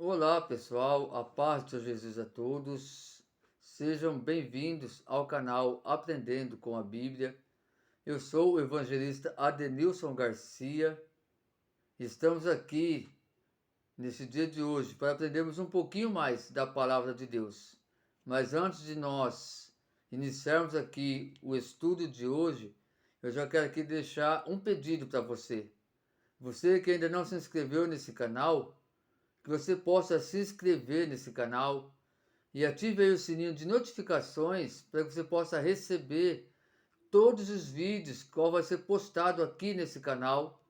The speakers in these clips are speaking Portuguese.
Olá pessoal, a paz de Jesus a todos. Sejam bem-vindos ao canal Aprendendo com a Bíblia. Eu sou o evangelista Adenilson Garcia. Estamos aqui nesse dia de hoje para aprendermos um pouquinho mais da palavra de Deus. Mas antes de nós iniciarmos aqui o estudo de hoje, eu já quero aqui deixar um pedido para você. Você que ainda não se inscreveu nesse canal, que você possa se inscrever nesse canal e ative aí o sininho de notificações para que você possa receber todos os vídeos que vai ser postado aqui nesse canal.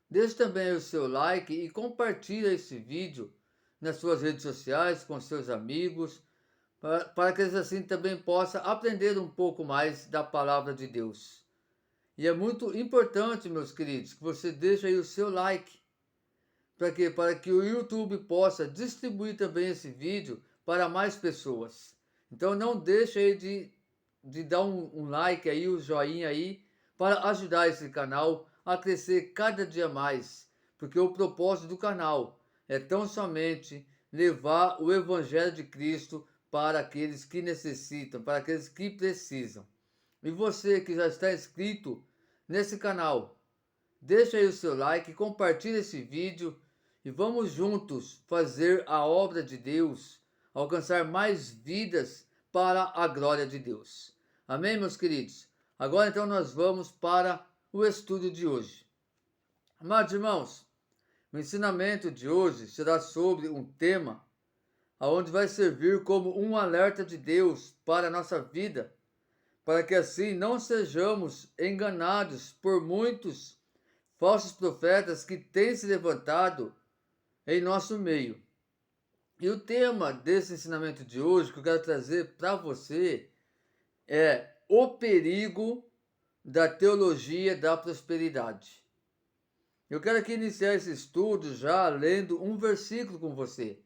Deixe também aí o seu like e compartilhe esse vídeo nas suas redes sociais com seus amigos, para que eles assim também possam aprender um pouco mais da palavra de Deus. E é muito importante, meus queridos, que você deixe aí o seu like. Para quê? Para que o YouTube possa distribuir também esse vídeo para mais pessoas. Então não deixe aí de dar um like aí, um joinha aí, para ajudar esse canal a crescer cada dia mais. Porque o propósito do canal é tão somente levar o Evangelho de Cristo para aqueles que necessitam, para aqueles que precisam. E você que já está inscrito nesse canal, deixa aí o seu like, compartilhe esse vídeo e vamos juntos fazer a obra de Deus, alcançar mais vidas para a glória de Deus. Amém, meus queridos? Agora então nós vamos para o estudo de hoje. Amados irmãos, o ensinamento de hoje será sobre um tema aonde vai servir como um alerta de Deus para a nossa vida, para que assim não sejamos enganados por muitos falsos profetas que têm se levantado em nosso meio. E o tema desse ensinamento de hoje que eu quero trazer para você é o perigo da teologia da prosperidade. Eu quero aqui iniciar esse estudo já lendo um versículo com você.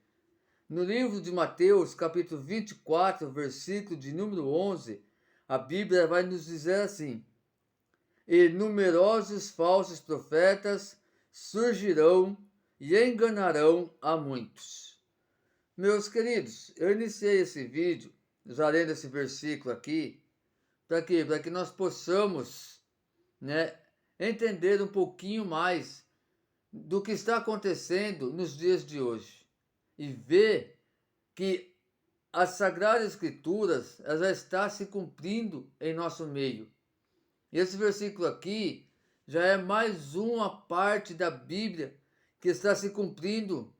No livro de Mateus, capítulo 24, versículo de número 11, a Bíblia vai nos dizer assim: E numerosos falsos profetas surgirão e enganarão a muitos. Meus queridos, eu iniciei esse vídeo, já lendo esse versículo aqui, para quê? Para que nós possamos, entender um pouquinho mais do que está acontecendo nos dias de hoje e ver que as Sagradas Escrituras já está se cumprindo em nosso meio. E esse versículo aqui já é mais uma parte da Bíblia que está se cumprindo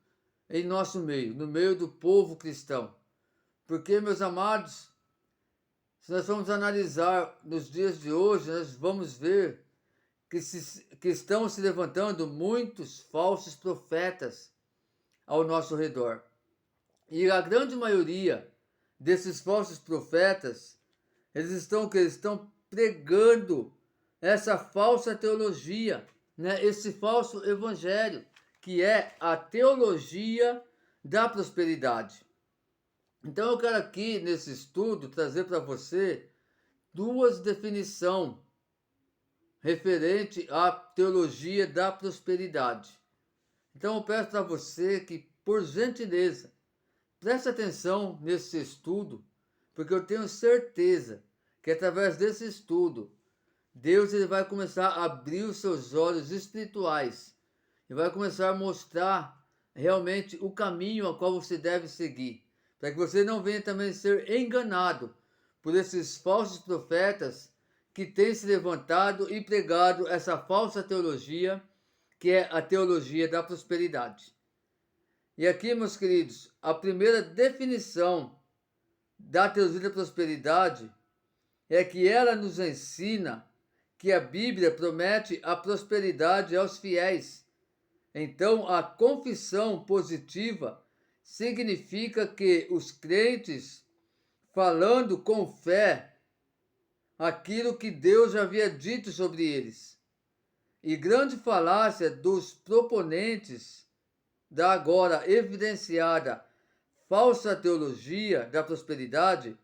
em nosso meio, no meio do povo cristão. Porque, meus amados, se nós formos analisar nos dias de hoje, nós vamos ver que estão se levantando muitos falsos profetas ao nosso redor. E a grande maioria desses falsos profetas, eles estão pregando essa falsa teologia, esse falso evangelho, que é a teologia da prosperidade. Então eu quero aqui nesse estudo trazer para você duas definições referente à teologia da prosperidade. Então eu peço para você que, por gentileza, preste atenção nesse estudo, porque eu tenho certeza que através desse estudo, Deus ele vai começar a abrir os seus olhos espirituais e vai começar a mostrar realmente o caminho a qual você deve seguir, para que você não venha também ser enganado por esses falsos profetas que têm se levantado e pregado essa falsa teologia, que é a teologia da prosperidade. E aqui, meus queridos, a primeira definição da teologia da prosperidade é que ela nos ensina que a Bíblia promete a prosperidade aos fiéis. Então, a confissão positiva significa que os crentes, falando com fé aquilo que Deus já havia dito sobre eles. E grande falácia dos proponentes da agora evidenciada falsa teologia da prosperidade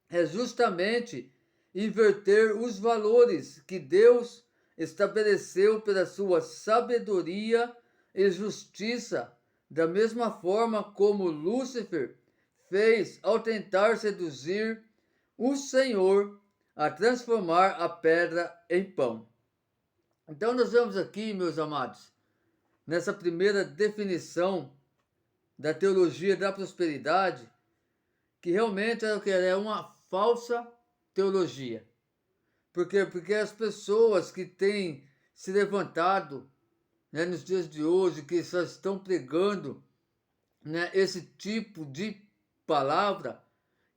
é justamente inverter os valores que Deus estabeleceu pela sua sabedoria e justiça da mesma forma como Lúcifer fez ao tentar seduzir o Senhor a transformar a pedra em pão. Então nós vemos aqui, meus amados, nessa primeira definição da teologia da prosperidade, que realmente é o que é uma falsa teologia. Por quê? Porque as pessoas que têm se levantado, né, nos dias de hoje, que só estão pregando, né, esse tipo de palavra,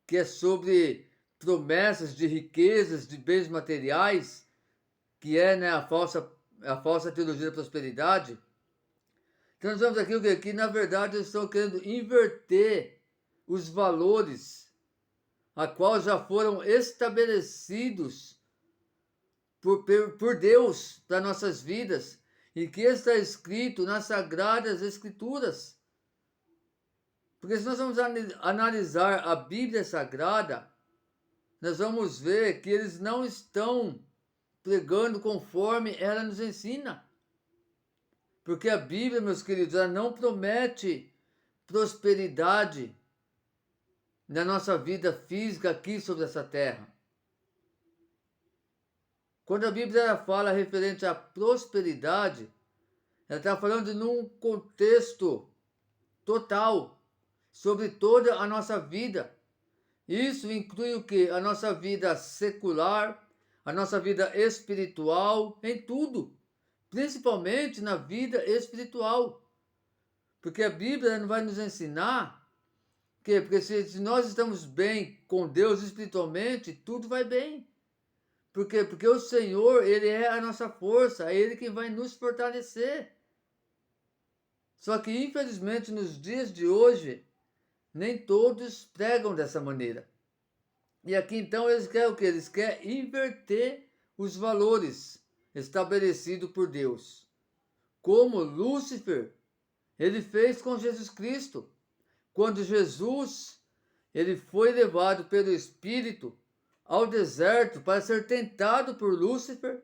que é sobre promessas de riquezas, de bens materiais, que é, né, a falsa teologia da prosperidade. Então nós vemos aqui que na verdade eles estão querendo inverter os valores a qual já foram estabelecidos por Deus para nossas vidas e que está escrito nas Sagradas Escrituras. Porque se nós vamos analisar a Bíblia Sagrada, nós vamos ver que eles não estão pregando conforme ela nos ensina. Porque a Bíblia, meus queridos, ela não promete prosperidade na nossa vida física aqui sobre essa terra. Quando a Bíblia fala referente à prosperidade, ela está falando num contexto total, sobre toda a nossa vida. Isso inclui o quê? A nossa vida secular, a nossa vida espiritual, em tudo. Principalmente na vida espiritual. Porque a Bíblia não vai nos ensinar que, porque se nós estamos bem com Deus espiritualmente, tudo vai bem. Por quê? Porque o Senhor, Ele é a nossa força, é Ele quem vai nos fortalecer. Só que, infelizmente, nos dias de hoje, nem todos pregam dessa maneira. E aqui, então, eles querem o quê? Eles querem inverter os valores estabelecidos por Deus. Como Lúcifer, ele fez com Jesus Cristo. Quando Jesus, ele foi levado pelo Espírito ao deserto para ser tentado por Lúcifer.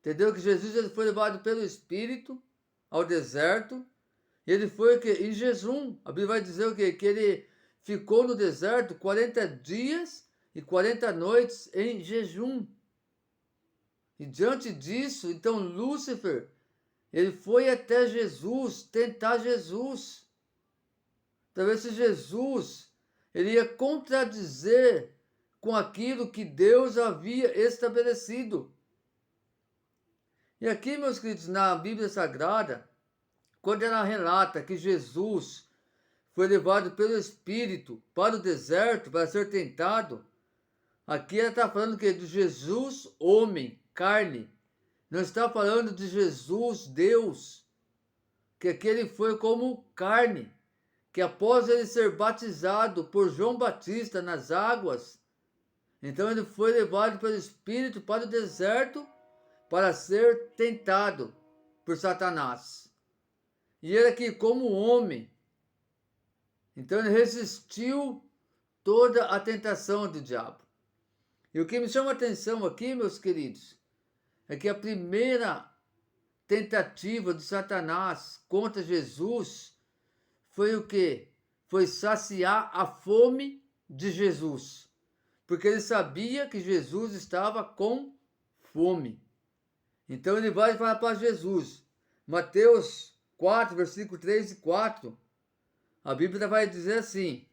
Entendeu? Que Jesus ele foi levado pelo Espírito ao deserto. Ele foi o quê? Em jejum. A Bíblia vai dizer o quê? Que ele ficou no deserto 40 dias e 40 noites em jejum. E diante disso, então Lúcifer, ele foi até Jesus, tentar Jesus, para ver se Jesus ele ia contradizer com aquilo que Deus havia estabelecido. E aqui, meus queridos, na Bíblia Sagrada, quando ela relata que Jesus foi levado pelo Espírito para o deserto para ser tentado, aqui ela está falando que de Jesus, homem, carne. Não está falando de Jesus, Deus, que aquele foi como carne, que após ele ser batizado por João Batista nas águas, então ele foi levado pelo Espírito para o deserto para ser tentado por Satanás. E ele aqui como homem, então ele resistiu toda a tentação do diabo. E o que me chama a atenção aqui, meus queridos, é que a primeira tentativa de Satanás contra Jesus foi o quê? Foi saciar a fome de Jesus. Porque ele sabia que Jesus estava com fome. Então ele vai falar para Jesus. Mateus 4, versículo 3 e 4. A Bíblia vai dizer assim: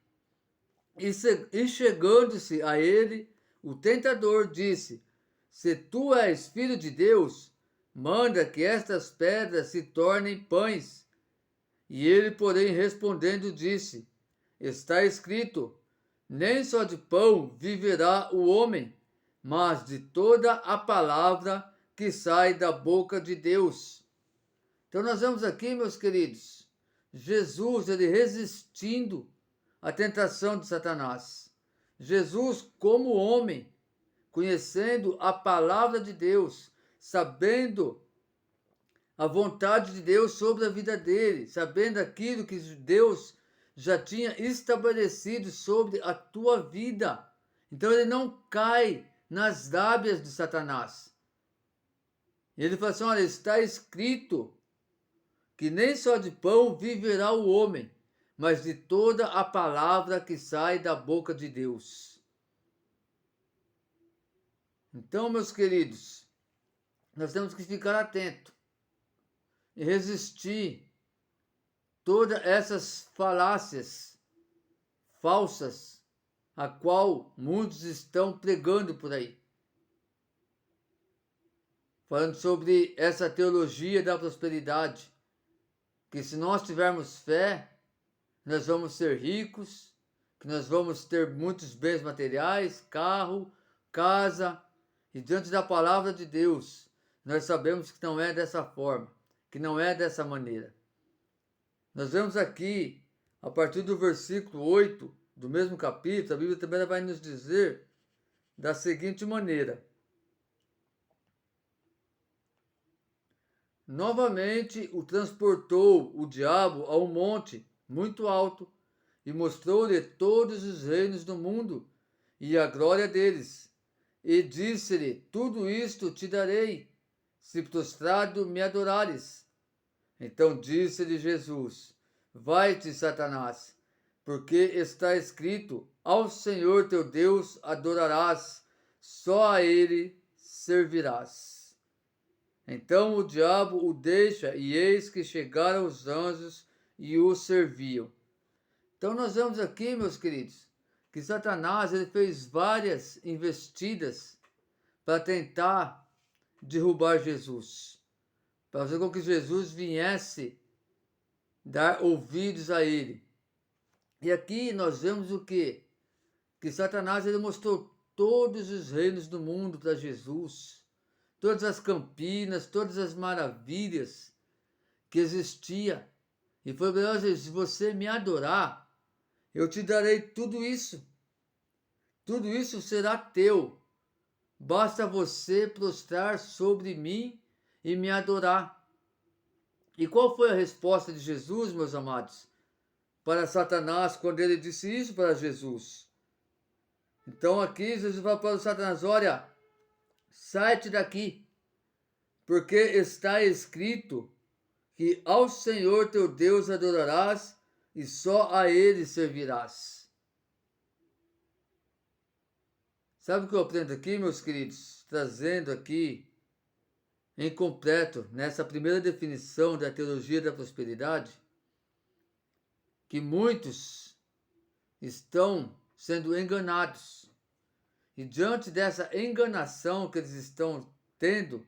E chegando-se a ele, o tentador disse: Se tu és filho de Deus, manda que estas pedras se tornem pães. E ele, porém, respondendo, disse: Está escrito: Nem só de pão viverá o homem, mas de toda a palavra que sai da boca de Deus. Então nós vemos aqui, meus queridos, Jesus, ele resistindo à tentação de Satanás. Jesus, como homem, conhecendo a palavra de Deus, sabendo a vontade de Deus sobre a vida dele, sabendo aquilo que Deus já tinha estabelecido sobre a tua vida. Então ele não cai nas lábias de Satanás. Ele fala assim: olha, está escrito que nem só de pão viverá o homem, mas de toda a palavra que sai da boca de Deus. Então, meus queridos, nós temos que ficar atentos e resistir todas essas falácias falsas a qual muitos estão pregando por aí. Falando sobre essa teologia da prosperidade, que se nós tivermos fé, nós vamos ser ricos, que nós vamos ter muitos bens materiais, carro, casa, e diante da palavra de Deus, nós sabemos que não é dessa forma, que não é dessa maneira. Nós vemos aqui, a partir do versículo 8 do mesmo capítulo, a Bíblia também vai nos dizer da seguinte maneira: novamente o transportou o diabo a um monte muito alto e mostrou-lhe todos os reinos do mundo e a glória deles. E disse-lhe: tudo isto te darei, se prostrado me adorares. Então disse-lhe Jesus: vai-te, Satanás, porque está escrito: ao Senhor teu Deus adorarás, só a ele servirás. Então o diabo o deixa, e eis que chegaram os anjos e o serviam. Então nós vemos aqui, meus queridos, que Satanás ele fez várias investidas para tentar derrubar Jesus, para fazer com que Jesus viesse dar ouvidos a ele. E aqui nós vemos o quê? Que Satanás ele mostrou todos os reinos do mundo para Jesus, todas as campinas, todas as maravilhas que existia. E foi para ele: se você me adorar, eu te darei tudo isso. Tudo isso será teu. Basta você prostrar sobre mim e me adorar. E qual foi a resposta de Jesus, meus amados, para Satanás quando ele disse isso para Jesus? Então aqui Jesus fala para o Satanás: olha, sai-te daqui, porque está escrito que ao Senhor teu Deus adorarás e só a ele servirás. Sabe o que eu aprendo aqui, meus queridos? Trazendo aqui em completo, nessa primeira definição da teologia da prosperidade, que muitos estão sendo enganados. E diante dessa enganação que eles estão tendo,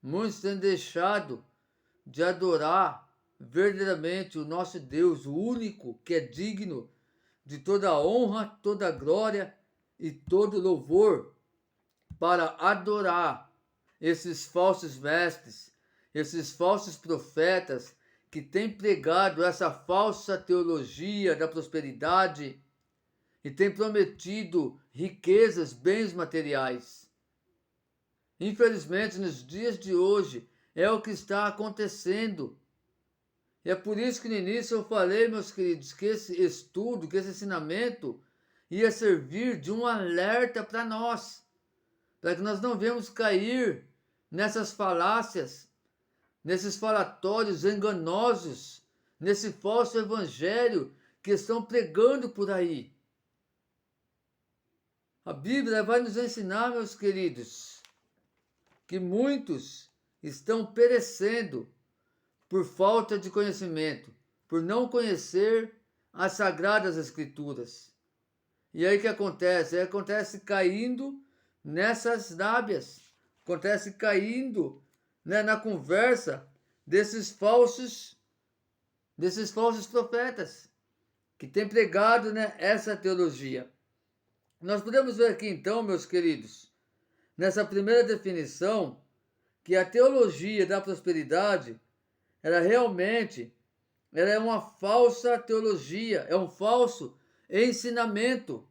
muitos têm deixado de adorar verdadeiramente o nosso Deus, o único que é digno de toda a honra, toda a glória e todo louvor, para adorar esses falsos mestres, esses falsos profetas que têm pregado essa falsa teologia da prosperidade e têm prometido riquezas, bens materiais. Infelizmente, nos dias de hoje, é o que está acontecendo. E é por isso que no início eu falei, meus queridos, que esse estudo, que esse ensinamento ia servir de um alerta para nós, para que nós não venhamos cair nessas falácias, nesses falatórios enganosos, nesse falso evangelho que estão pregando por aí. A Bíblia vai nos ensinar, meus queridos, que muitos estão perecendo por falta de conhecimento, por não conhecer as Sagradas Escrituras. E aí o que acontece? Aí acontece caindo nessas lábias, acontece caindo, né, na conversa desses falsos profetas que têm pregado, né, essa teologia. Nós podemos ver aqui então, meus queridos, nessa primeira definição, que a teologia da prosperidade ela é uma falsa teologia, é um falso ensinamento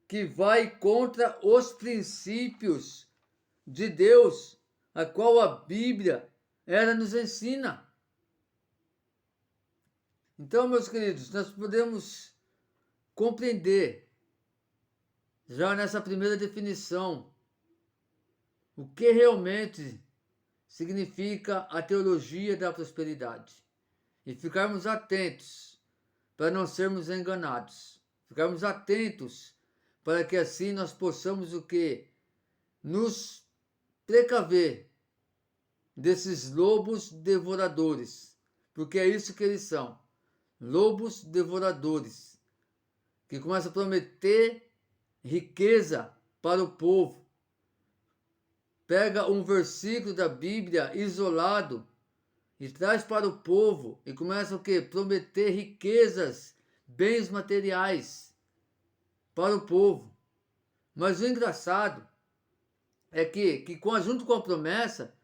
que vai contra os princípios de Deus, a qual a Bíblia ela nos ensina. Então, meus queridos, nós podemos compreender já nessa primeira definição o que realmente significa a teologia da prosperidade. E ficarmos atentos para não sermos enganados. Ficarmos atentos para que assim nós possamos o quê? Nos precaver desses lobos devoradores. Porque é isso que eles são. Lobos devoradores. Que começam a prometer riqueza para o povo. Pega um versículo da Bíblia isolado e traz para o povo e começa o quê? Prometer riquezas, bens materiais para o povo. Mas o engraçado é que junto com a promessa,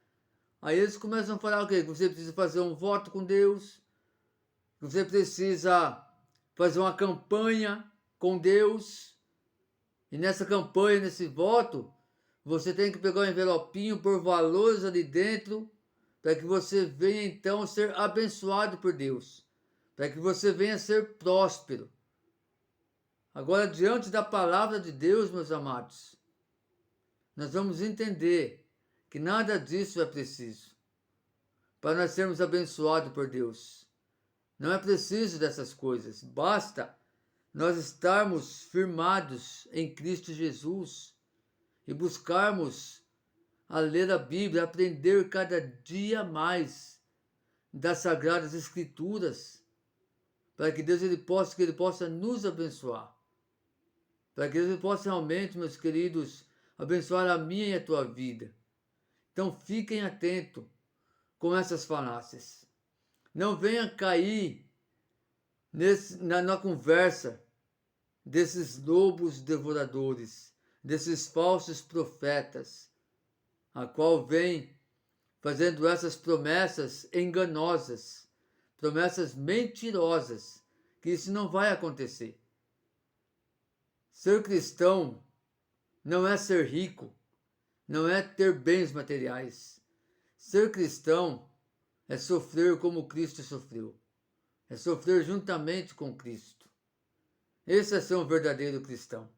aí eles começam a falar o quê? Que você precisa fazer um voto com Deus, que você precisa fazer uma campanha com Deus, e nessa campanha, nesse voto, você tem que pegar um envelopinho por valores ali dentro, para que você venha então ser abençoado por Deus, para que você venha ser próspero. Agora, diante da palavra de Deus, meus amados, nós vamos entender que nada disso é preciso para nós sermos abençoados por Deus. Não é preciso dessas coisas, basta nós estarmos firmados em Cristo Jesus e buscarmos a ler a Bíblia, aprender cada dia mais das Sagradas Escrituras, para que Deus ele possa nos abençoar, para que Deus ele possa realmente, meus queridos, abençoar a minha e a tua vida. Então fiquem atentos com essas falácias. Não venha cair na conversa desses lobos devoradores, desses falsos profetas, a qual vem fazendo essas promessas enganosas, promessas mentirosas, que isso não vai acontecer. Ser cristão não é ser rico, não é ter bens materiais. Ser cristão é sofrer como Cristo sofreu, é sofrer juntamente com Cristo. Esse é ser um verdadeiro cristão.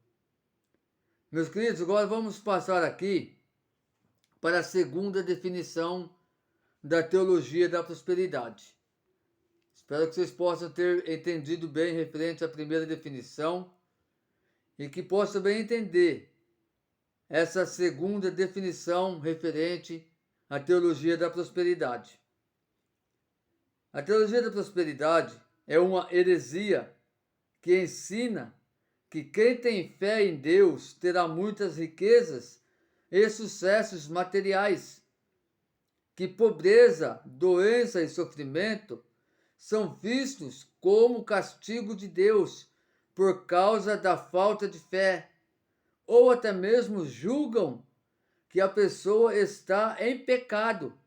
Meus queridos, agora vamos passar aqui para a segunda definição da teologia da prosperidade. Espero que vocês possam ter entendido bem referente à primeira definição e que possam bem entender essa segunda definição referente à teologia da prosperidade. A teologia da prosperidade é uma heresia que ensina que quem tem fé em Deus terá muitas riquezas e sucessos materiais, que pobreza, doença e sofrimento são vistos como castigo de Deus por causa da falta de fé, ou até mesmo julgam que a pessoa está em pecado.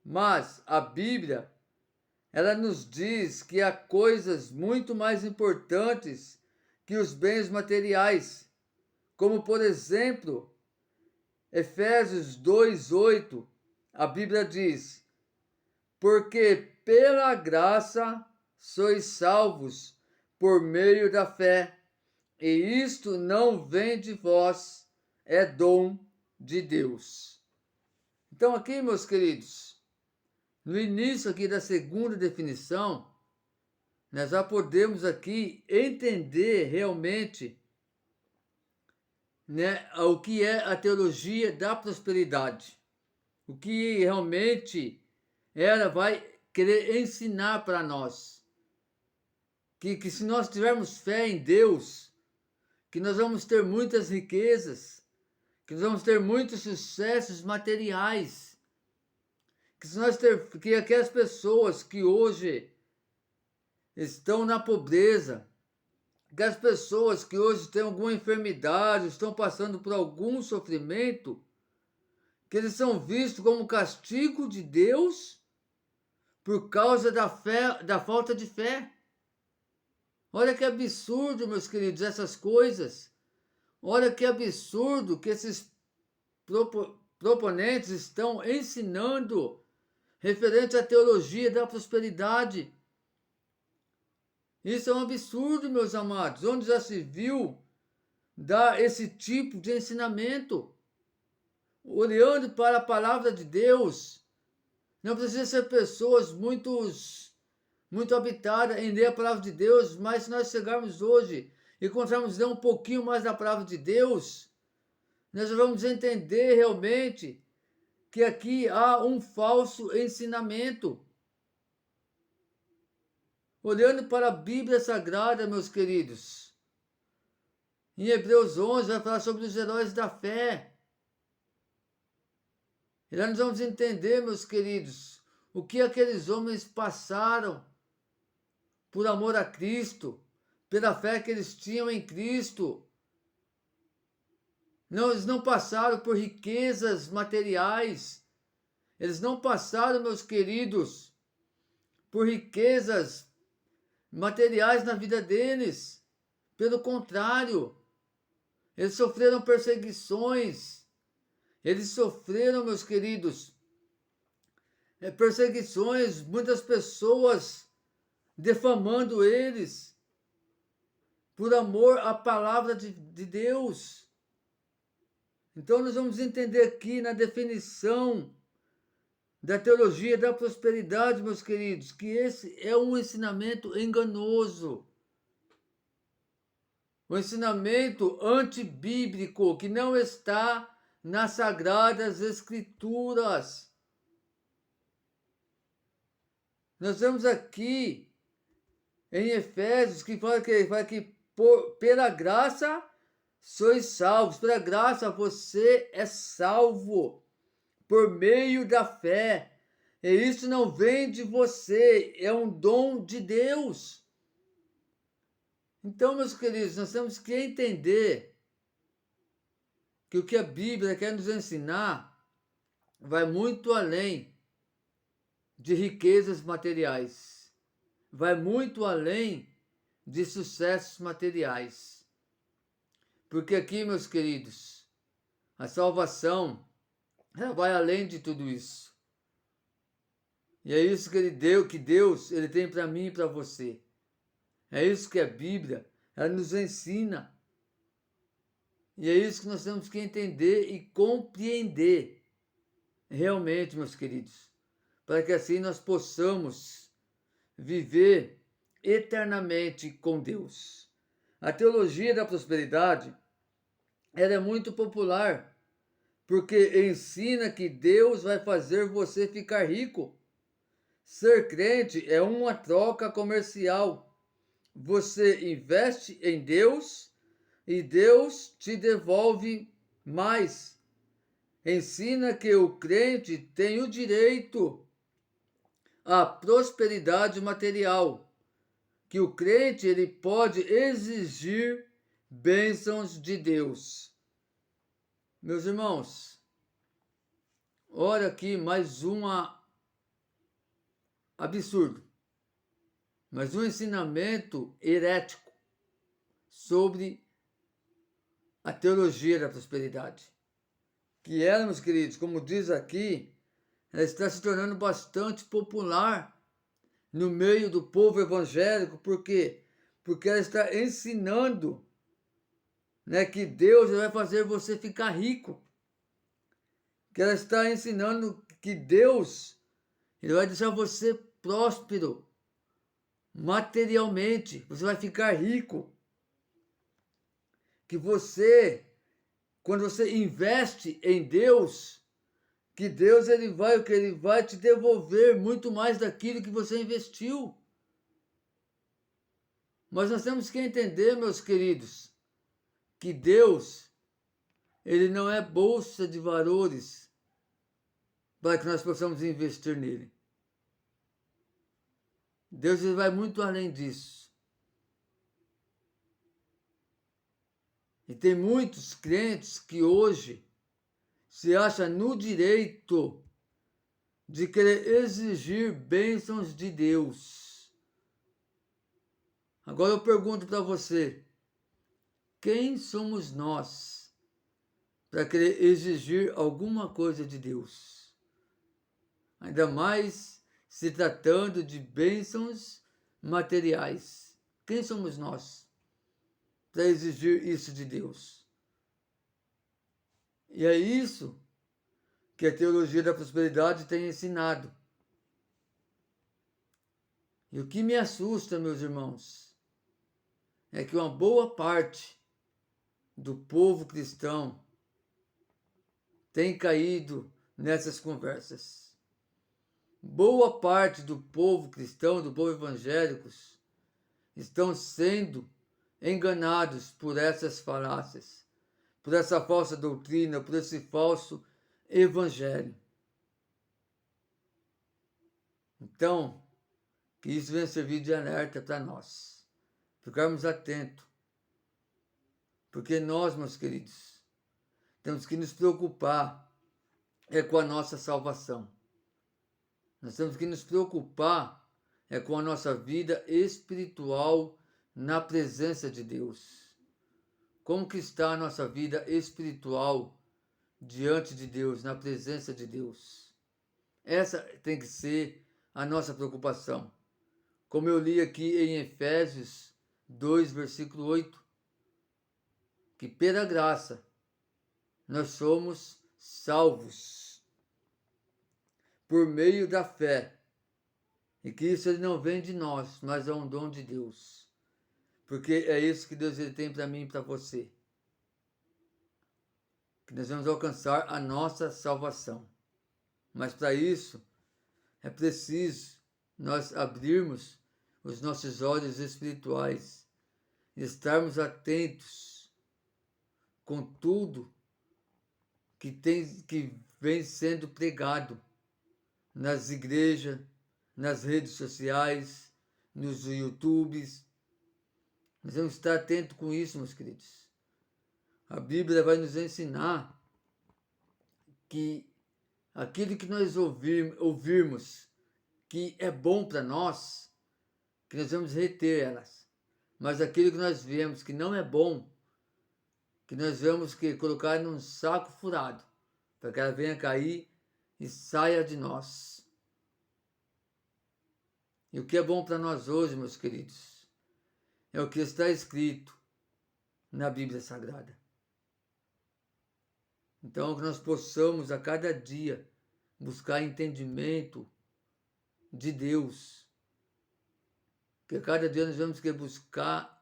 Mas a Bíblia, ela nos diz que há coisas muito mais importantes que os bens materiais, como por exemplo, Efésios 2:8, a Bíblia diz: porque pela graça sois salvos por meio da fé, e isto não vem de vós, é dom de Deus. Então aqui, meus queridos, no início aqui da segunda definição, nós já podemos aqui entender realmente, né, o que é a teologia da prosperidade. O que realmente ela vai querer ensinar para nós. Que se nós tivermos fé em Deus, que nós vamos ter muitas riquezas, que nós vamos ter muitos sucessos materiais, que aquelas pessoas que hoje estão na pobreza, aquelas pessoas que hoje têm alguma enfermidade, estão passando por algum sofrimento, que eles são vistos como castigo de Deus por causa da fé, da falta de fé. Olha que absurdo, meus queridos, essas coisas. Olha que absurdo que esses proponentes estão ensinando referente à teologia da prosperidade. Isso é um absurdo, meus amados. Onde já se viu dar esse tipo de ensinamento? olhando para a palavra de Deus. Não precisa ser pessoas muito habitadas em ler a palavra de Deus, mas se nós chegarmos hoje e encontrarmos ler um pouquinho mais da palavra de Deus, nós vamos entender realmente que aqui há um falso ensinamento. Olhando para a Bíblia Sagrada, meus queridos, em Hebreus 11 vai falar sobre os heróis da fé. E lá nós vamos entender, meus queridos, o que aqueles homens passaram por amor a Cristo, pela fé que eles tinham em Cristo. Não, eles não passaram por riquezas materiais. Eles não passaram, meus queridos, por riquezas materiais na vida deles. Pelo contrário, eles sofreram perseguições. Eles sofreram, meus queridos, perseguições, muitas pessoas defamando eles por amor à palavra de Deus. Então nós vamos entender aqui na definição da teologia da prosperidade, meus queridos, que esse é um ensinamento enganoso. Um ensinamento antibíblico que não está nas Sagradas Escrituras. Nós vemos aqui em Efésios que fala que pela graça sois salvos. Pela graça você é salvo por meio da fé. E isso não vem de você, é um dom de Deus. Então, meus queridos, nós temos que entender que o que a Bíblia quer nos ensinar vai muito além de riquezas materiais. Vai muito além de sucessos materiais. Porque aqui, meus queridos, a salvação ela vai além de tudo isso. E é isso que Deus ele tem para mim e para você. É isso que a Bíblia ela nos ensina. E é isso que nós temos que entender e compreender realmente, meus queridos, para que assim nós possamos viver eternamente com Deus. A teologia da prosperidade ela é muito popular, porque ensina que Deus vai fazer você ficar rico. Ser crente é uma troca comercial. Você investe em Deus e Deus te devolve mais. Ensina que o crente tem o direito à prosperidade material, que o crente ele pode exigir bênçãos de Deus. Meus irmãos, olha aqui mais um absurdo, mais um ensinamento herético sobre a teologia da prosperidade. Que ela, meus queridos, como diz aqui, ela está se tornando bastante popular no meio do povo evangélico. Por quê? Porque ela está ensinando, né, que Deus vai fazer você ficar rico. Que ela está ensinando que Deus ele vai deixar você próspero materialmente. Você vai ficar rico. Que você, quando você investe em Deus, que Deus ele vai te devolver muito mais daquilo que você investiu. Mas nós temos que entender, meus queridos, que Deus ele não é bolsa de valores para que nós possamos investir nele. Deus ele vai muito além disso. E tem muitos crentes que hoje se acham no direito de querer exigir bênçãos de Deus. Agora eu pergunto para você, quem somos nós para querer exigir alguma coisa de Deus? Ainda mais se tratando de bênçãos materiais. Quem somos nós para exigir isso de Deus? E é isso que a teologia da prosperidade tem ensinado. E o que me assusta, meus irmãos, é que uma boa parte do povo cristão tem caído nessas conversas. Boa parte do povo cristão, do povo evangélico, estão sendo enganados por essas falácias, por essa falsa doutrina, por esse falso evangelho. Então, que isso venha servir de alerta para nós, ficarmos atentos, porque nós, meus queridos, temos que nos preocupar com a nossa salvação. Nós temos que nos preocupar com a nossa vida espiritual na presença de Deus. Como que está a nossa vida espiritual diante de Deus, na presença de Deus? Essa tem que ser a nossa preocupação. Como eu li aqui em Efésios 2, versículo 8, que pela graça nós somos salvos por meio da fé, e que isso ele não vem de nós, mas é um dom de Deus, porque é isso que Deus ele tem para mim e para você, que nós vamos alcançar a nossa salvação. Mas para isso é preciso nós abrirmos os nossos olhos espirituais e estarmos atentos com tudo que vem sendo pregado nas igrejas, nas redes sociais, nos YouTubes. Nós vamos estar atentos com isso, meus queridos. A Bíblia vai nos ensinar que aquilo que nós ouvirmos que é bom para nós, que nós vamos reter elas. Mas aquilo que nós vemos que não é bom, que nós vamos colocar num saco furado, para que ela venha cair e saia de nós. E o que é bom para nós hoje, meus queridos, é o que está escrito na Bíblia Sagrada. Então, que nós possamos a cada dia buscar entendimento de Deus. Que a cada dia nós vamos querer buscar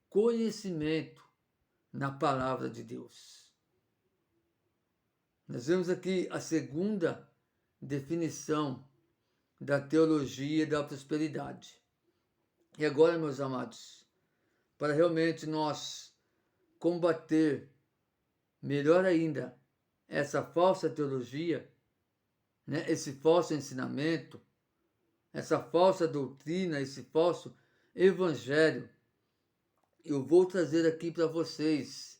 conhecimento na palavra de Deus. Nós vemos aqui a segunda definição da teologia da prosperidade. E agora, meus amados, para realmente nós combater melhor ainda essa falsa teologia, né, esse falso ensinamento, essa falsa doutrina, esse falso evangelho, eu vou trazer aqui para vocês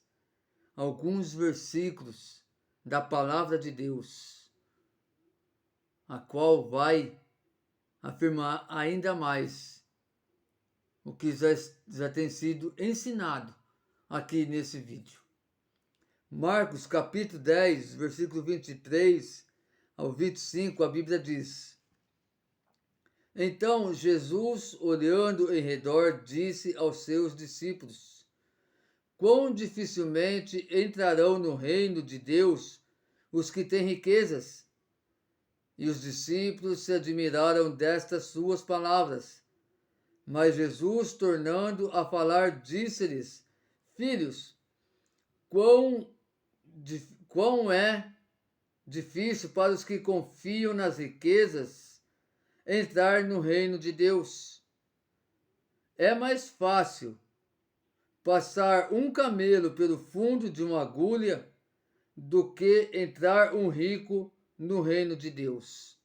alguns versículos da palavra de Deus, a qual vai afirmar ainda mais o que já tem sido ensinado aqui nesse vídeo. Marcos capítulo 10, versículo 23 ao 25, a Bíblia diz: Então Jesus, olhando em redor, disse aos seus discípulos: Quão dificilmente entrarão no reino de Deus os que têm riquezas? E os discípulos se admiraram destas suas palavras. Mas Jesus, tornando a falar, disse-lhes: Filhos, quão é difícil para os que confiam nas riquezas entrar no reino de Deus. É mais fácil passar um camelo pelo fundo de uma agulha do que entrar um rico no reino de Deus.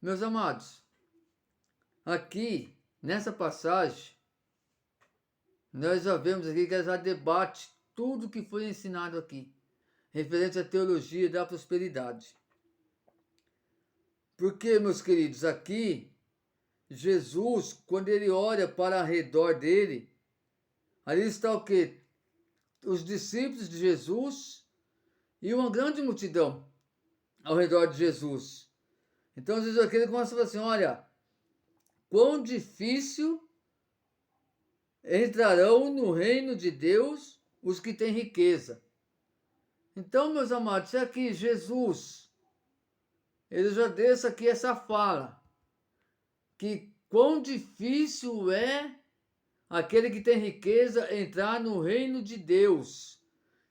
Meus amados, aqui, nessa passagem, nós já vemos aqui que ela já debate tudo que foi ensinado aqui, referente à teologia da prosperidade. Porque, meus queridos, aqui, Jesus, quando ele olha para ao redor dele, ali está o quê? Os discípulos de Jesus e uma grande multidão ao redor de Jesus. Então, Jesus aqui ele começa a falar assim, olha, quão difícil entrarão no reino de Deus os que têm riqueza. Então, meus amados, é aqui Jesus, ele já deixa aqui essa fala, que quão difícil é aquele que tem riqueza entrar no reino de Deus.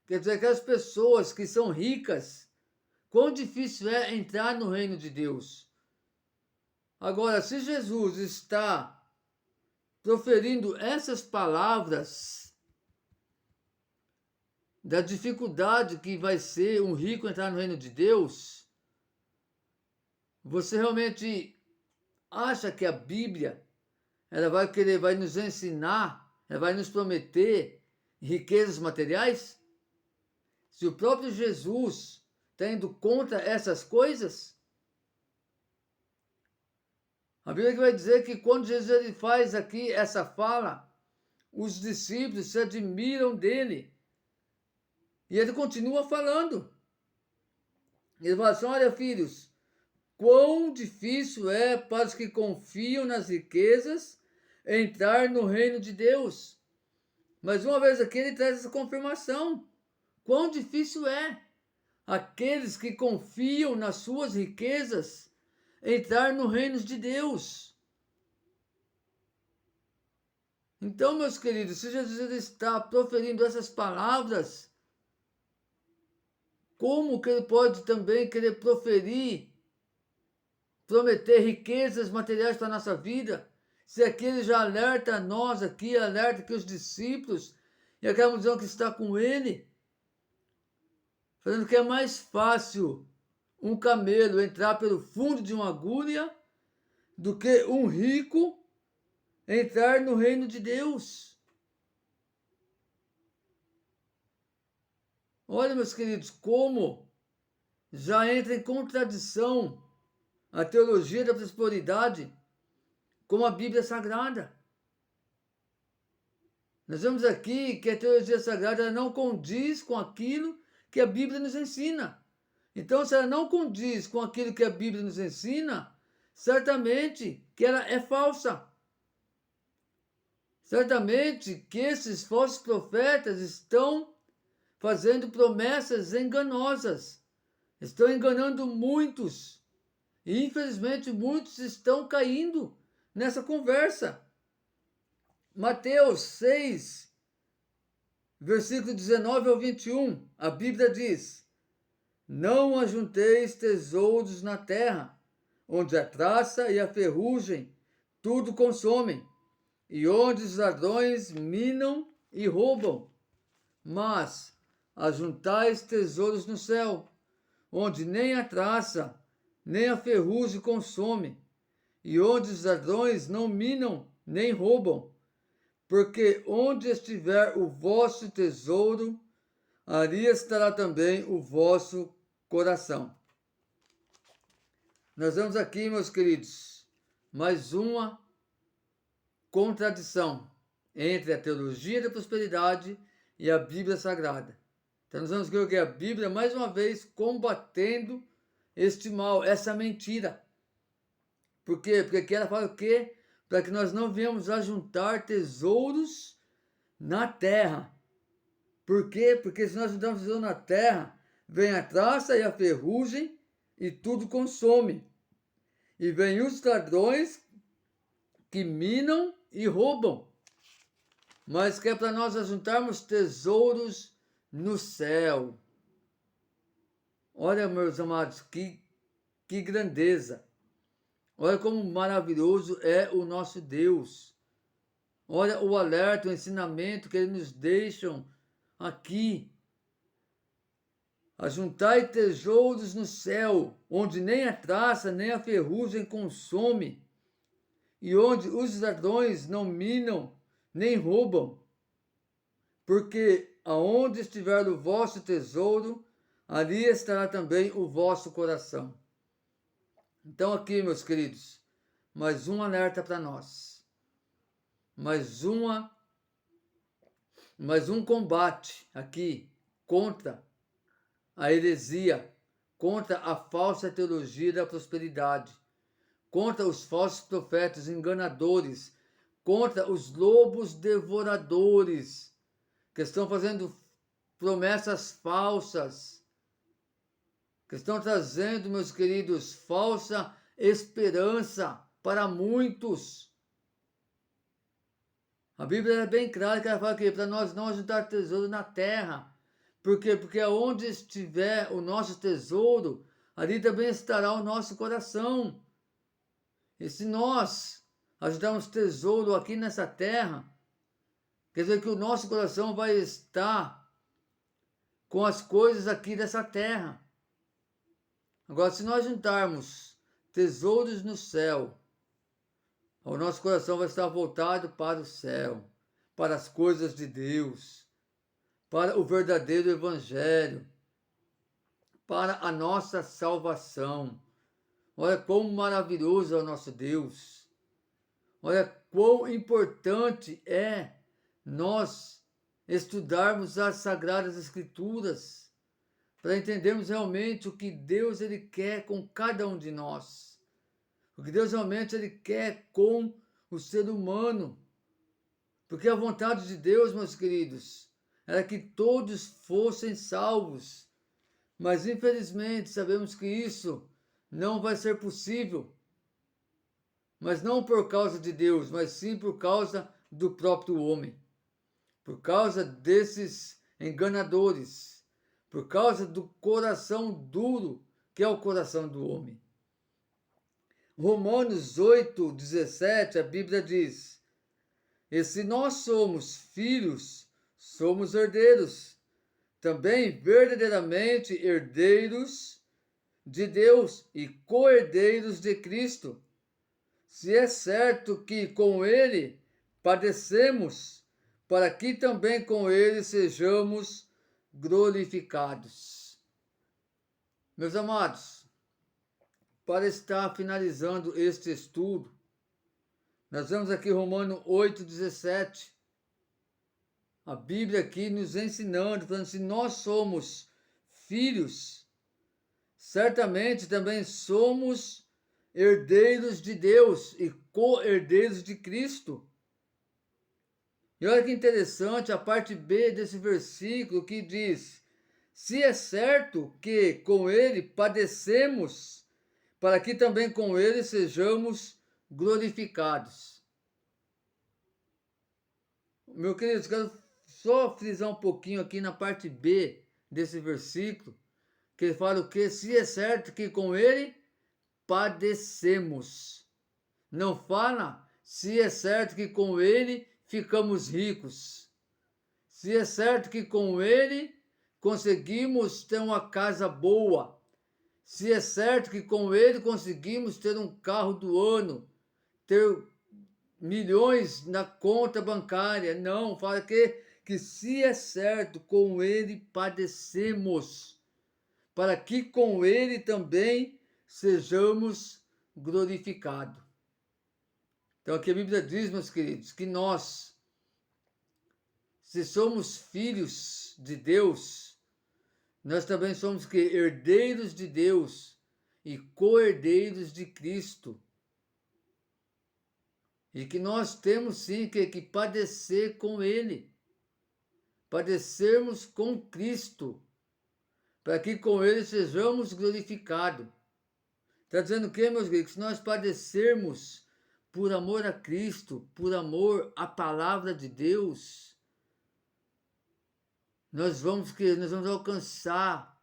Quer dizer, aquelas pessoas que são ricas, quão difícil é entrar no reino de Deus. Agora, se Jesus está proferindo essas palavras da dificuldade que vai ser um rico entrar no reino de Deus, você realmente acha que a Bíblia ela vai nos ensinar, ela vai nos prometer riquezas materiais? Se o próprio Jesus está indo contra essas coisas? A Bíblia vai dizer que quando Jesus ele faz aqui essa fala, os discípulos se admiram dele. E ele continua falando. Ele fala assim, olha filhos, quão difícil é para os que confiam nas riquezas entrar no reino de Deus. Mas uma vez aqui ele traz essa confirmação. Quão difícil é aqueles que confiam nas suas riquezas entrar no reino de Deus. Então, meus queridos, se Jesus está proferindo essas palavras, como que ele pode também querer prometer riquezas materiais para a nossa vida, se aqui ele já alerta a nós aqui, alerta que os discípulos e aquela multidão que está com ele, falando que é mais fácil um camelo entrar pelo fundo de uma agulha do que um rico entrar no reino de Deus. Olha, meus queridos, como já entra em contradição a teologia da prosperidade com a Bíblia Sagrada. Nós vemos aqui que a teologia sagrada não condiz com aquilo que a Bíblia nos ensina. Então, se ela não condiz com aquilo que a Bíblia nos ensina, certamente que ela é falsa. Certamente que esses falsos profetas estão fazendo promessas enganosas, estão enganando muitos. E, infelizmente, muitos estão caindo nessa conversa. Mateus 6, versículo 19 ao 21, a Bíblia diz: não ajunteis tesouros na terra, onde a traça e a ferrugem tudo consomem, e onde os ladrões minam e roubam. Mas ajuntais tesouros no céu, onde nem a traça, nem a ferrugem consome, e onde os ladrões não minam nem roubam. Porque onde estiver o vosso tesouro, ali estará também o vosso coração. Nós vemos aqui, meus queridos, mais uma contradição entre a teologia da prosperidade e a Bíblia Sagrada. Então nós vamos ver que a Bíblia, mais uma vez, combatendo este mal, essa mentira. Por quê? Porque aqui ela fala o quê? Para que nós não venhamos a juntar tesouros na terra. Por quê? Porque se nós juntamos tesouros na terra, vem a traça e a ferrugem e tudo consome. E vem os ladrões que minam e roubam. Mas que é para nós ajuntarmos tesouros no céu. Olha, meus amados, que grandeza. Olha como maravilhoso é o nosso Deus. Olha o alerta, o ensinamento que eles nos deixam aqui. Ajuntai tesouros no céu, onde nem a traça nem a ferrugem consome, e onde os ladrões não minam nem roubam. Porque aonde estiver o vosso tesouro, ali estará também o vosso coração. Então aqui, meus queridos, mais um alerta para nós. Mais um combate aqui contra a heresia, contra a falsa teologia da prosperidade, contra os falsos profetas enganadores, contra os lobos devoradores que estão fazendo promessas falsas, que estão trazendo, meus queridos, falsa esperança para muitos. A Bíblia é bem clara que ela fala que para nós não ajuntar tesouro na terra. Por quê? Porque onde estiver o nosso tesouro, ali também estará o nosso coração. E se nós ajuntarmos tesouro aqui nessa terra, quer dizer que o nosso coração vai estar com as coisas aqui dessa terra. Agora, se nós juntarmos tesouros no céu, o nosso coração vai estar voltado para o céu, para as coisas de Deus, para o verdadeiro evangelho, para a nossa salvação. Olha quão maravilhoso é o nosso Deus. Olha quão importante é nós estudarmos as Sagradas Escrituras para entendermos realmente o que Deus ele quer com cada um de nós. O que Deus realmente ele quer com o ser humano. Porque a vontade de Deus, meus queridos, era que todos fossem salvos. Mas infelizmente sabemos que isso não vai ser possível. Mas não por causa de Deus, mas sim por causa do próprio homem. Por causa desses enganadores. Por causa do coração duro que é o coração do homem. Romanos 8:17, a Bíblia diz: e se nós somos filhos, somos herdeiros, também verdadeiramente herdeiros de Deus e co-herdeiros de Cristo. Se é certo que com ele padecemos, para que também com ele sejamos glorificados. Meus amados, para estar finalizando este estudo, nós vemos aqui Romanos 8:17, a Bíblia aqui nos ensinando, falando se nós somos filhos, certamente também somos herdeiros de Deus e co-herdeiros de Cristo. E olha que interessante a parte B desse versículo que diz: se é certo que com ele padecemos, para que também com ele sejamos glorificados. Meu querido, quero só frisar um pouquinho aqui na parte B desse versículo, que ele fala o quê? Se é certo que com ele padecemos. Não fala se é certo que com ele ficamos ricos. Se é certo que com ele conseguimos ter uma casa boa. Se é certo que com ele conseguimos ter um carro do ano, ter milhões na conta bancária. Não, fala que se é certo, com ele padecemos, para que com ele também sejamos glorificados. Então aqui a Bíblia diz, meus queridos, que nós, se somos filhos de Deus, nós também somos que herdeiros de Deus e co-herdeiros de Cristo. E que nós temos sim que padecer com Ele, padecermos com Cristo, para que com Ele sejamos glorificados. Está dizendo o que, meus queridos? Que se nós padecermos por amor a Cristo, por amor à palavra de Deus, nós vamos alcançar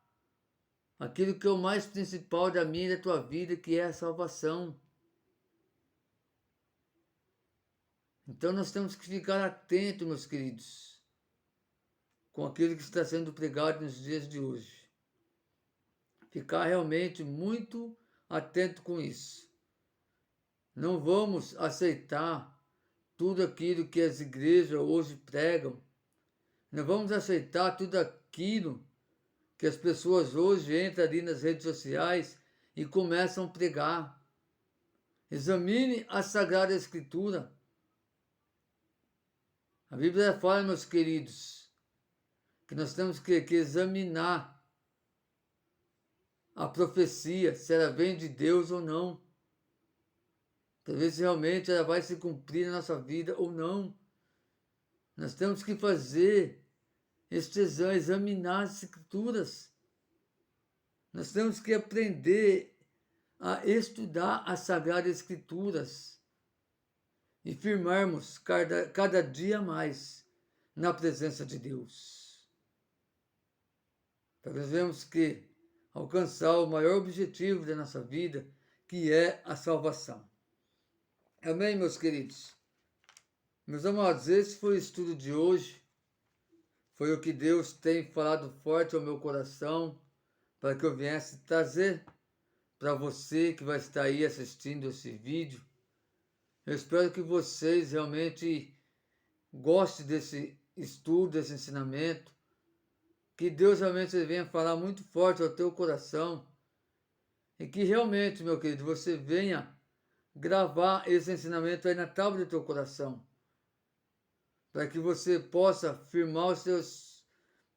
aquilo que é o mais principal da minha e da tua vida, que é a salvação. Então nós temos que ficar atentos, meus queridos, com aquilo que está sendo pregado nos dias de hoje. Ficar realmente muito atento com isso. Não vamos aceitar tudo aquilo que as igrejas hoje pregam. Não vamos aceitar tudo aquilo que as pessoas hoje entram ali nas redes sociais e começam a pregar. Examine a Sagrada Escritura. A Bíblia fala, meus queridos, que nós temos que examinar a profecia, se ela vem de Deus ou não, para ver se realmente ela vai se cumprir na nossa vida ou não. Nós temos que fazer examinar as Escrituras. Nós temos que aprender a estudar as Sagradas Escrituras e firmarmos cada dia mais na presença de Deus. Para nós vemos que alcançar o maior objetivo da nossa vida, que é a salvação. Amém, meus queridos? Meus amados, esse foi o estudo de hoje. Foi o que Deus tem falado forte ao meu coração para que eu viesse trazer para você que vai estar aí assistindo esse vídeo. Eu espero que vocês realmente gostem desse estudo, desse ensinamento, que Deus realmente venha falar muito forte ao teu coração e que realmente, meu querido, você venha gravar esse ensinamento aí na tábua do teu coração, para que você possa firmar os seus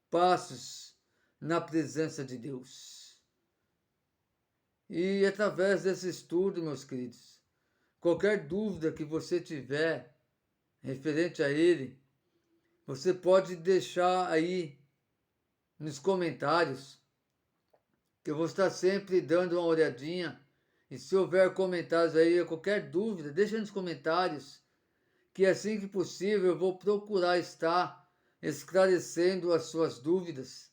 passos na presença de Deus. E através desse estudo, meus queridos, qualquer dúvida que você tiver referente a ele, você pode deixar aí nos comentários, que eu vou estar sempre dando uma olhadinha. E se houver comentários aí, qualquer dúvida, deixa nos comentários, que assim que possível eu vou procurar estar esclarecendo as suas dúvidas.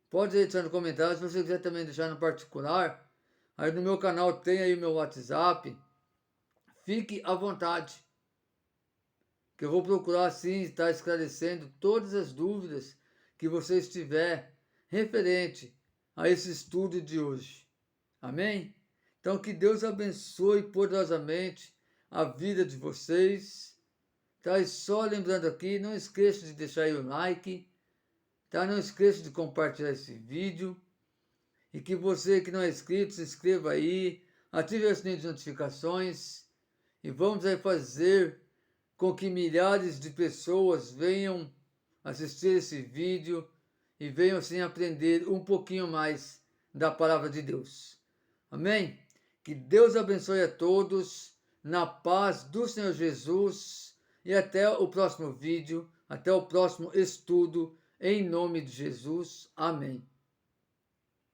Pode deixar no comentário, se você quiser também deixar no particular. Aí no meu canal tem aí o meu WhatsApp. Fique à vontade, que eu vou procurar sim estar esclarecendo todas as dúvidas que você tiver referente a esse estudo de hoje. Amém? Então que Deus abençoe poderosamente a vida de vocês. Tá? E só lembrando aqui, não esqueça de deixar aí o like, tá? Não esqueça de compartilhar esse vídeo. E que você que não é inscrito, se inscreva aí, ative o sininho de notificações. E vamos aí fazer com que milhares de pessoas venham assistir esse vídeo e venham assim aprender um pouquinho mais da palavra de Deus. Amém? Que Deus abençoe a todos, na paz do Senhor Jesus, e até o próximo vídeo, até o próximo estudo, em nome de Jesus. Amém.